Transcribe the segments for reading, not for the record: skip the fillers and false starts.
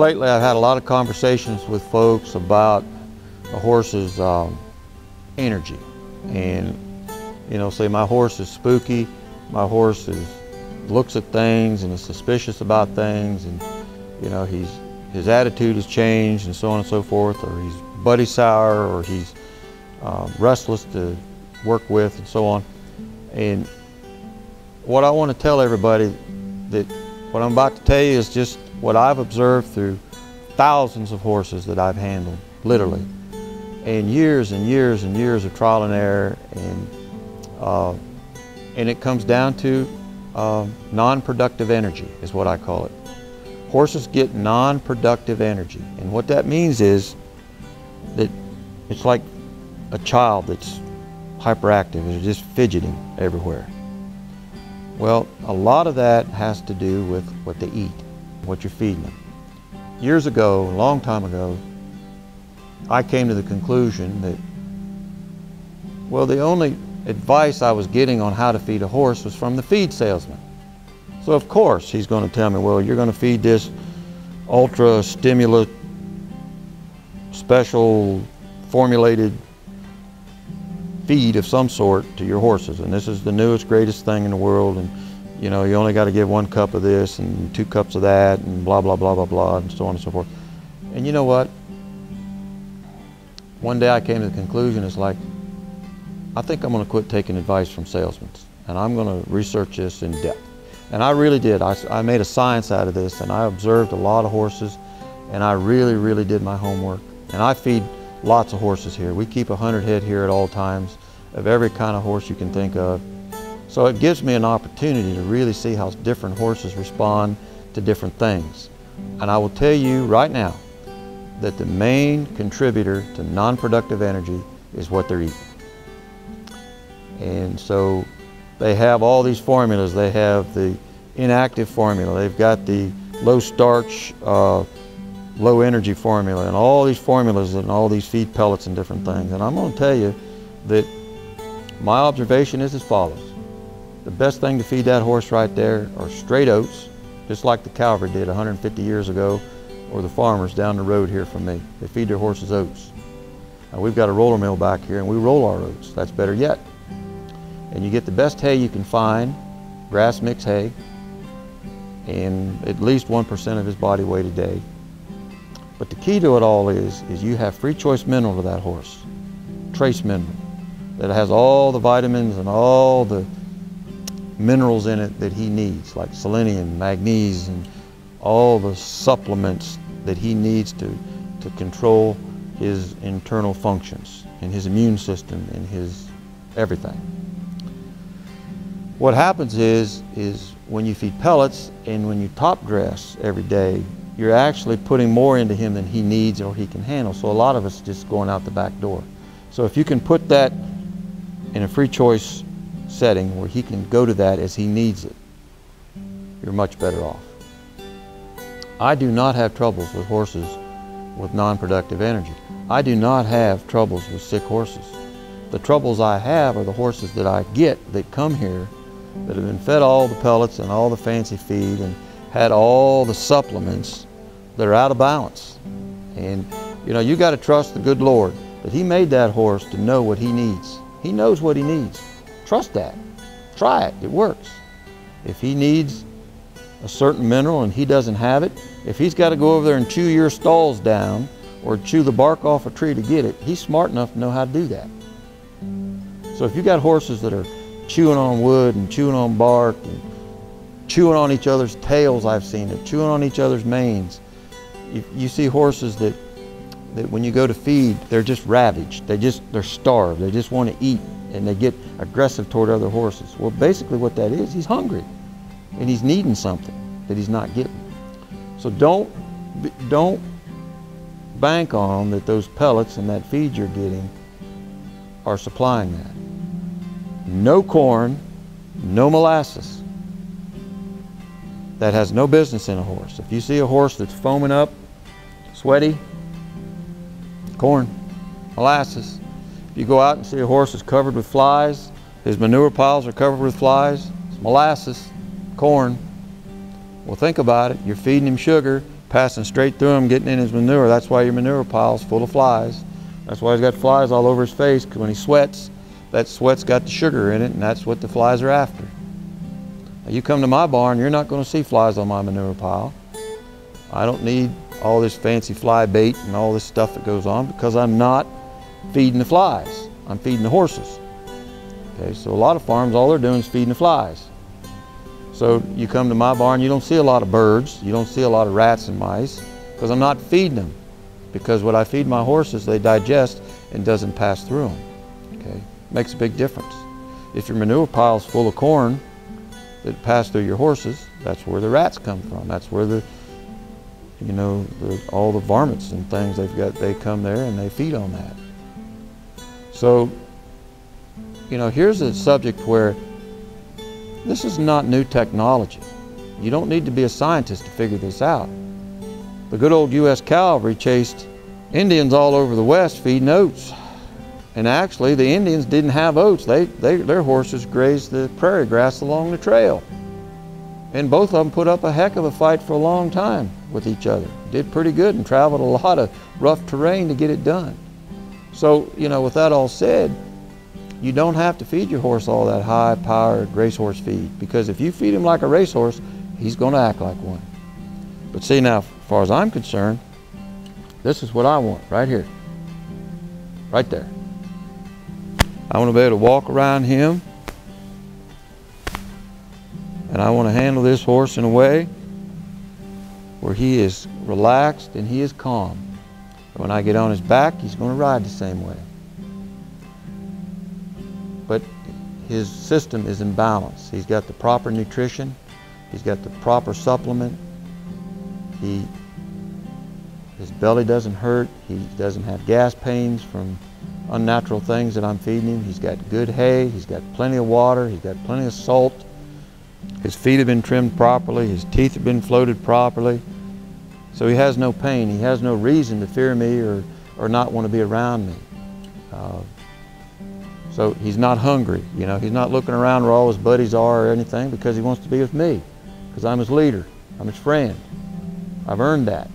lately I've had a lot of conversations with folks about a horse's energy. And, you know, say my horse is spooky, my horse looks at things and is suspicious about things, and, you know, his attitude has changed and so on and so forth, or he's buddy sour, or he's restless to work with and so on. And what I want to tell everybody, that what I'm about to tell you is just what I've observed through thousands of horses that I've handled, literally, and years and years and years of trial and error, and it comes down to non-productive energy is what I call it. Horses get non-productive energy, and what that means is that it's like a child that's hyperactive, they're just fidgeting everywhere. Well, a lot of that has to do with what they eat, what you're feeding them. Years ago, a long time ago, I came to the conclusion that, well, the only advice I was getting on how to feed a horse was from the feed salesman. So of course he's going to tell me, well, you're going to feed this ultra stimulant, special formulated feed of some sort to your horses, and this is the newest, greatest thing in the world, and you know, you only got to give 1 cup of this and 2 cups of that, and blah blah blah blah blah, and so on and so forth. And you know what, one day I came to the conclusion, it's like, I think I'm going to quit taking advice from salesmen, and I'm going to research this in depth. And I really did. I made a science out of this, and I observed a lot of horses, and I really did my homework. And I feed lots of horses here. We keep 100 head here at all times of every kind of horse you can think of. So it gives me an opportunity to really see how different horses respond to different things. And I will tell you right now that the main contributor to non-productive energy is what they're eating. And so they have all these formulas. They have the inactive formula, they've got the low starch, low energy formula, and all these formulas and all these feed pellets and different things. And I'm going to tell you that my observation is as follows. The best thing to feed that horse right there are straight oats, just like the cavalry did 150 years ago, or the farmers down the road here from me. They feed their horses oats. Now, we've got a roller mill back here, and we roll our oats. That's better yet. And you get the best hay you can find, grass mix hay, and at least 1% of his body weight a day. But the key to it all is you have free choice mineral to that horse, trace mineral, that has all the vitamins and all the minerals in it that he needs, like selenium, magnesium, and all the supplements that he needs to control his internal functions and his immune system and his everything. What happens is when you feed pellets and when you top dress every day, you're actually putting more into him than he needs or he can handle. So a lot of it's just going out the back door. So if you can put that in a free choice setting where he can go to that as he needs it, you're much better off. I do not have troubles with horses with non-productive energy. I do not have troubles with sick horses. The troubles I have are the horses that I get that come here that have been fed all the pellets and all the fancy feed and had all the supplements that are out of balance. And you know, you got to trust the good Lord that He made that horse to know what he needs. He knows what he needs. Trust that. Try it. It works. If he needs a certain mineral and he doesn't have it, if he's got to go over there and chew your stalls down or chew the bark off a tree to get it, he's smart enough to know how to do that. So if you got horses that are chewing on wood and chewing on bark and chewing on each other's tails, I've seen it, chewing on each other's manes. You see horses that when you go to feed, they're just ravaged. They're starved. They just want to eat, and they get aggressive toward other horses. Well, basically what that is, he's hungry and he's needing something that he's not getting. So don't bank on that those pellets and that feed you're getting are supplying that. No corn, no molasses. That has no business in a horse. If you see a horse that's foaming up, sweaty, corn, molasses. If you go out and see a horse that's covered with flies, his manure piles are covered with flies, it's molasses, corn. Well, think about it. You're feeding him sugar, passing straight through him, getting in his manure. That's why your manure pile's full of flies. That's why he's got flies all over his face, because when he sweats, that sweat's got the sugar in it, and that's what the flies are after. Now, you come to my barn, you're not going to see flies on my manure pile. I don't need all this fancy fly bait and all this stuff that goes on, because I'm not feeding the flies. I'm feeding the horses. Okay, so a lot of farms, all they're doing is feeding the flies. So you come to my barn, you don't see a lot of birds, you don't see a lot of rats and mice, because I'm not feeding them. Because what I feed my horses, they digest and doesn't pass through them. Okay, makes a big difference. If your manure pile's full of corn that pass through your horses, that's where the rats come from. That's where the, you know, all the varmints and things they've got, they come there and they feed on that. So, you know, here's a subject where this is not new technology. You don't need to be a scientist to figure this out. The good old U.S. cavalry chased Indians all over the West feeding oats. And actually, the Indians didn't have oats. Their horses grazed the prairie grass along the trail. And both of them put up a heck of a fight for a long time with each other. Did pretty good and traveled a lot of rough terrain to get it done. So, you know, with that all said, you don't have to feed your horse all that high-powered racehorse feed, because if you feed him like a racehorse, he's going to act like one. But see, now, as far as I'm concerned, this is what I want right here, right there. I want to be able to walk around him, and I want to handle this horse in a way where he is relaxed and he is calm. When I get on his back, he's going to ride the same way. But his system is in balance. He's got the proper nutrition, he's got the proper supplement, his belly doesn't hurt, he doesn't have gas pains from unnatural things that I'm feeding him. He's got good hay, he's got plenty of water, he's got plenty of salt, his feet have been trimmed properly, his teeth have been floated properly. So he has no pain, he has no reason to fear me or not want to be around me. So he's not hungry, you know, he's not looking around where all his buddies are or anything, because he wants to be with me, because I'm his leader, I'm his friend. I've earned that.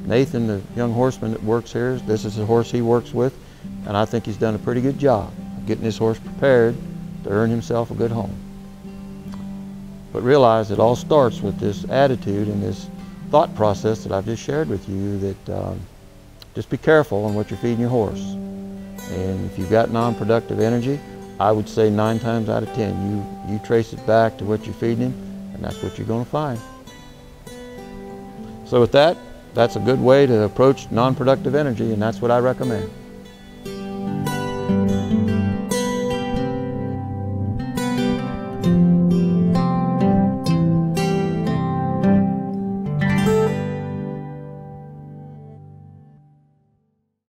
Nathan, the young horseman that works here, this is the horse he works with, and I think he's done a pretty good job of getting this horse prepared to earn himself a good home. But realize it all starts with this attitude and this thought process that I've just shared with you, that just be careful on what you're feeding your horse. And if you've got non-productive energy, I would say 9 times out of 10, you trace it back to what you're feeding him, and that's what you're going to find. So with that, that's a good way to approach non-productive energy, and that's what I recommend.